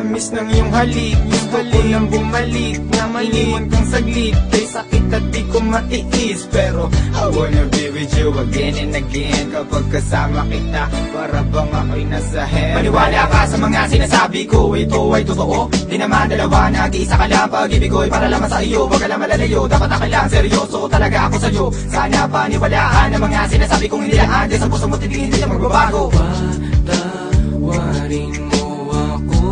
tamis ng iyong halik. Gusto ko lang bumalik na iniwan kang saglit. Kay sakit at di ko matiis, pero I wanna be with you again and again. Kapag kasama kita, para bang ako'y nasa heaven. Maniwala ka sa mga sinasabi ko, ito ay totoo. Di naman dalawa, nag-iisa ka lang. Pag-ibig ko'y para lamang sa iyo, wag ka lang malalayo. Dapat ka lang seryoso talaga ako sa'yo. Sana paniwalaan ang mga sinasabi kong hindi lang andyan sa puso mo, hindi na magbabago. Patawarin mo ako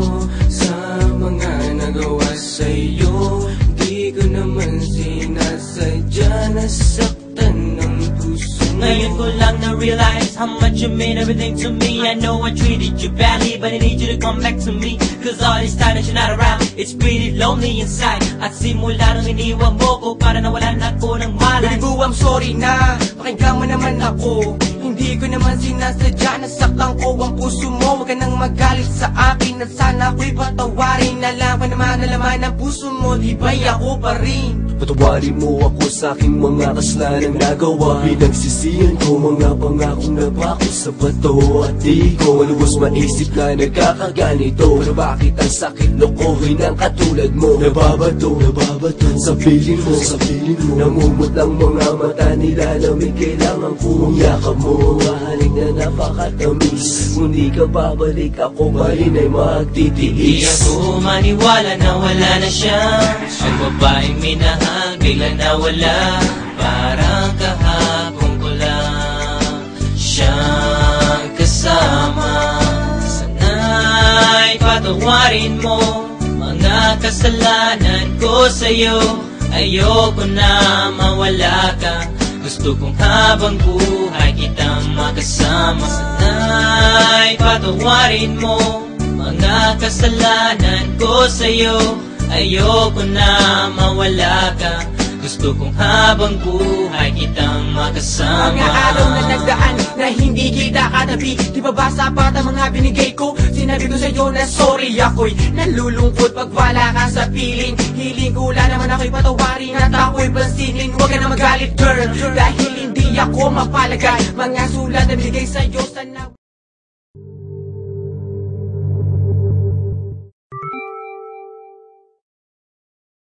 sa mga nagawa sa'yo. Di ko naman sinasadya, nasaktan ng puso. Ngayon ko lang na-realize how much you mean everything to me. I know I treated you badly, but I need you to come back to me. Cause all this time that you're not around, it's pretty lonely inside. At simula nang iniwan mo ko, para nawalan ako ng malay. Baby boo, I'm sorry na, pakinggan mo naman ako. Hindi ko naman sinasadya, nasaktan ko ang puso mo. Huwag ka nang magalit sa akin at sana ako'y patawarin. Alam ko naman na laman ang puso mo, di ba'y ako pa rin? Patawarin mo ako sa aking mga kasalanan nagawa. Pinagsisihan ko mga pangakong nabako sa bato. At di ko lubos maisip na nagkakaganito. Pero bakit ang sakit lokohin ng katulad mo? Nababato sa piling mo, namumot lang mga mata nila. Lamig kailangan kong yakap mo. Mahalik na napakatamis. Kung di ka babalik, ako pa rin ay magtitiis. Di ako maniwala na wala na siya. Ang babaeng minahal bigla nawala. Parang kahapon ko lang siyang kasama. Sana'y patawarin mo mga kasalanan ko sa'yo. Ayoko na mawala ka. Gusto kong habang buhay kitang makasama. Sana'y patawarin mo mga kasalanan ko sa'yo. Ayoko na mawala ka. Gusto kong habang buhay kitang makasama. Mga araw na nagdaan na hindi kita katabi, di ba ba sapat ang mga binigay ko? Sinabi ko sa'yo na sorry, ako'y nalulungkot pag wala ka sa piling. Hiling ko lang naman ako'y patawarin at ako'y pansinin. Huwag ka na magalit girl, dahil hindi ako mapalagay. Mga sulat na binigay sa'yo sana